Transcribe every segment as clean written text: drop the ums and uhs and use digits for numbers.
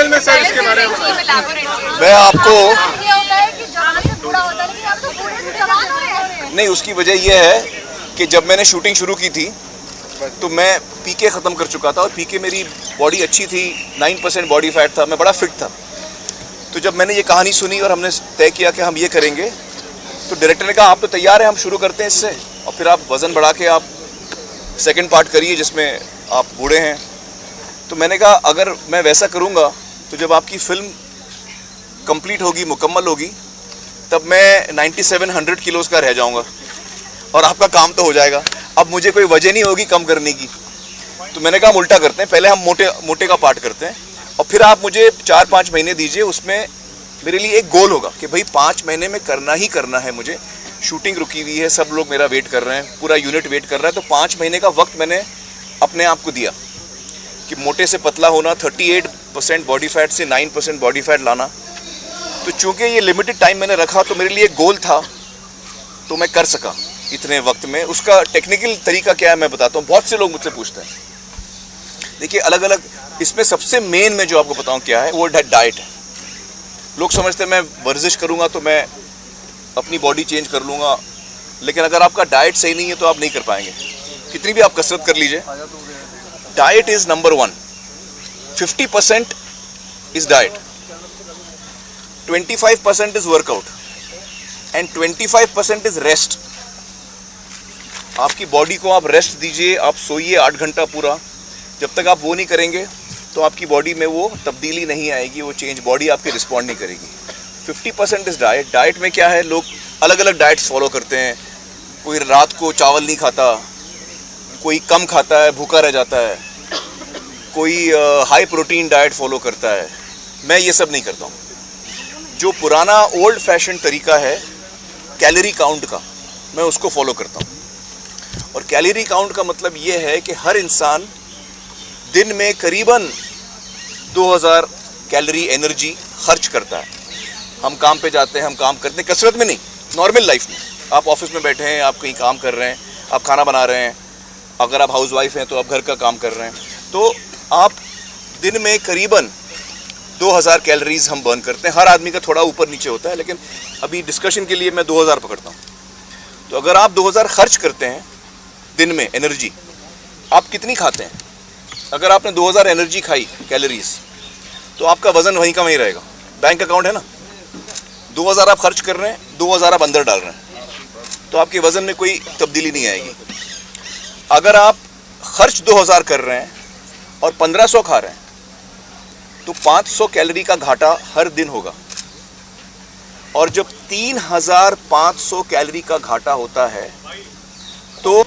Detail में sir इसके बारे में मैं आपको नहीं, उसकी वजह यह है कि जब मैंने शूटिंग शुरू की थी तो मैं पीके ख़त्म कर चुका था और पीके मेरी बॉडी अच्छी थी, 9% बॉडी फैट था, मैं बड़ा फिट था। तो जब मैंने ये कहानी सुनी और हमने तय किया कि हम ये करेंगे, तो डायरेक्टर ने कहा आप तो तैयार हैं, हम शुरू करते हैं इससे, और फिर आप वज़न बढ़ा के आप सेकंड पार्ट करिए जिसमें आप बूढ़े हैं। तो मैंने कहा अगर मैं वैसा करूँगा तो जब आपकी फ़िल्म कंप्लीट होगी, मुकम्मल होगी, तब मैं 9700 किलोज़ का रह जाऊँगा और आपका काम तो हो जाएगा। अब मुझे कोई वजह नहीं होगी कम करने की। तो मैंने कहा हम उल्टा करते हैं, पहले हम मोटे का पार्ट करते हैं और फिर आप मुझे 4-5 महीने दीजिए, उसमें मेरे लिए एक गोल होगा कि भाई 5 महीने में करना ही करना है मुझे। शूटिंग रुकी हुई है, सब लोग मेरा वेट कर रहे हैं, पूरा यूनिट वेट कर रहा है, तो 5 महीने का वक्त मैंने अपने आप को दिया कि मोटे से पतला होना, 38% बॉडी फैट से 9% बॉडी फैट लाना। तो चूँकि ये लिमिटेड टाइम मैंने रखा तो मेरे लिए एक गोल था, तो मैं कर सका इतने वक्त में। उसका टेक्निकल तरीका क्या है मैं बताता हूँ, बहुत से लोग मुझसे पूछते हैं। देखिए अलग अलग, इसमें सबसे मेन मैं जो आपको बताऊँ क्या है वो डाइट है। लोग समझते हैं मैं वर्जिश करूँगा तो मैं अपनी बॉडी चेंज कर लूँगा, लेकिन अगर आपका डाइट सही नहीं है तो आप नहीं कर पाएंगे, कितनी भी आप कसरत कर लीजिए। Diet is number 1। 50% is diet, 25% is workout and 25% is rest. आपकी बॉडी को आप रेस्ट दीजिए, आप सोइए 8 घंटा पूरा। जब तक आप वो नहीं करेंगे तो आपकी बॉडी में वो तब्दीली नहीं आएगी, वो चेंज, बॉडी आपकी रिस्पॉन्ड नहीं करेगी। 50% इज़ डाइट। डाइट में क्या है, लोग अलग अलग डाइट्स फॉलो करते हैं। कोई रात को चावल नहीं खाता, कोई कम खाता है भूखा रह जाता है, कोई हाई प्रोटीन डाइट फॉलो करता है। मैं ये सब नहीं करता हूँ। जो पुराना ओल्ड फैशन तरीका है कैलोरी काउंट का, मैं उसको फॉलो करता हूँ। और कैलोरी काउंट का मतलब ये है कि हर इंसान दिन में करीबन 2000 कैलोरी एनर्जी खर्च करता है। हम काम पे जाते हैं, हम काम करते हैं, कसरत में नहीं, नॉर्मल लाइफ में। आप ऑफिस में बैठे हैं, आप कहीं काम कर रहे हैं, आप खाना बना रहे हैं, अगर आप हाउसवाइफ हैं तो आप घर का काम कर रहे हैं, तो आप दिन में करीबन 2000 कैलोरीज हम बर्न करते हैं। हर आदमी का थोड़ा ऊपर नीचे होता है, लेकिन अभी डिस्कशन के लिए मैं 2000 पकड़ता हूँ। तो अगर आप 2000 खर्च करते हैं दिन में एनर्जी, आप कितनी खाते हैं? अगर आपने 2000 एनर्जी खाई कैलोरीज, तो आपका वज़न वहीं का वहीं रहेगा। बैंक अकाउंट है ना, 2000 आप खर्च कर रहे हैं, 2000 आप अंदर डाल रहे हैं, तो आपके वज़न में कोई तब्दीली नहीं आएगी। अगर आप खर्च 2000 कर रहे हैं और 1500 खा रहे हैं, तो 500 कैलोरी का घाटा हर दिन होगा। और जब 3500 कैलोरी का घाटा होता है, तो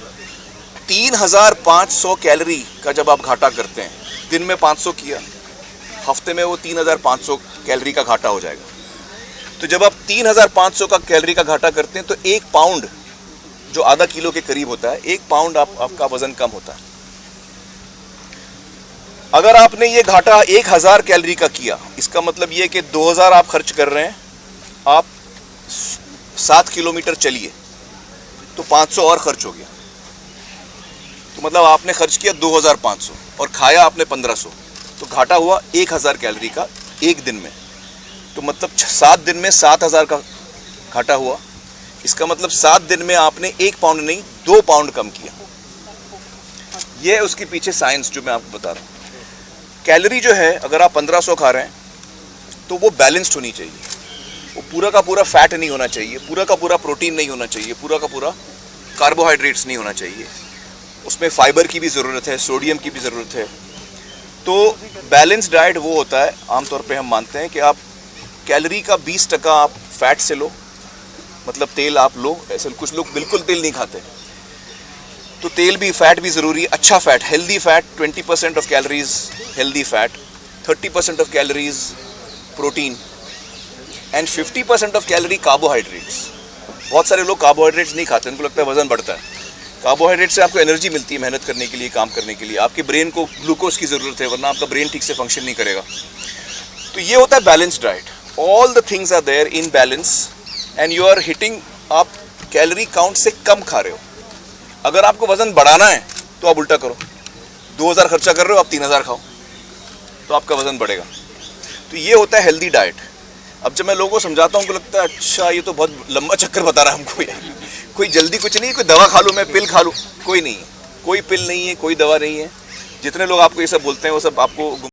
3500 कैलोरी का जब आप घाटा करते हैं, दिन में 500 किया, हफ्ते में वो 3500 कैलोरी का घाटा हो जाएगा। तो जब आप 3500 का कैलोरी का घाटा करते हैं, तो 1 पाउंड जो आधा किलो के करीब होता है, 1 पाउंड आपका वजन कम होता है। अगर आपने ये घाटा 1000 कैलोरी का किया, इसका मतलब ये कि 2000 आप खर्च कर रहे हैं, आप 7 किलोमीटर चलिए तो 500 और खर्च हो गया। तो मतलब आपने खर्च किया 2500 और खाया आपने 1500, तो घाटा हुआ 1000 कैलोरी का एक दिन में। तो मतलब 7 दिन में 7000 का घाटा हुआ। इसका मतलब 7 दिन में आपने 1 पाउंड नहीं 2 पाउंड कम किया। ये उसके पीछे साइंस जो मैं आपको बता रहा हूँ। कैलोरी जो है, अगर आप 1500 खा रहे हैं तो वो बैलेंस्ड होनी चाहिए। वो पूरा का पूरा फैट नहीं होना चाहिए, पूरा का पूरा प्रोटीन नहीं होना चाहिए, पूरा का पूरा कार्बोहाइड्रेट्स नहीं होना चाहिए। उसमें फाइबर की भी ज़रूरत है, सोडियम की भी ज़रूरत है। तो बैलेंस डाइट वो होता है, आमतौर पे हम मानते हैं कि आप कैलोरी का 20% आप फैट से लो, मतलब तेल आप लो। ऐसे कुछ लोग बिल्कुल तेल नहीं खाते, तो तेल भी, फैट भी ज़रूरी है। अच्छा fat, healthy fat, 20% of calories healthy fat, 30% of calories protein and 50% of calorie carbohydrates. बहुत सारे लोग कार्बोहाइड्रेट्स नहीं खाते, उनको लगता है वज़न बढ़ता है। कार्बोहाइड्रेट से आपको एनर्जी मिलती है मेहनत करने के लिए, काम करने के लिए। आपके ब्रेन को ग्लूकोज की ज़रूरत है, वरना आपका ब्रेन ठीक से फंक्शन नहीं करेगा। तो ये होता है balance diet. All the things are there in balance and you are hitting, आप कैलोरी काउंट से कम खा रहे हो। अगर आपको वज़न बढ़ाना है तो आप उल्टा करो, 2000 खर्चा कर रहे हो, आप 3000 खाओ, तो आपका वज़न बढ़ेगा। तो ये होता है हेल्दी डाइट। अब जब मैं लोगों को समझाता हूँ उनको लगता है अच्छा ये तो बहुत लंबा चक्कर बता रहा है हमको यार, कोई जल्दी कुछ नहीं, कोई दवा खा लूँ मैं, पिल खा लूँ, कोई नहीं, कोई पिल नहीं है, कोई दवा नहीं है। जितने लोग आपको ये सब बोलते हैं वो सब आपको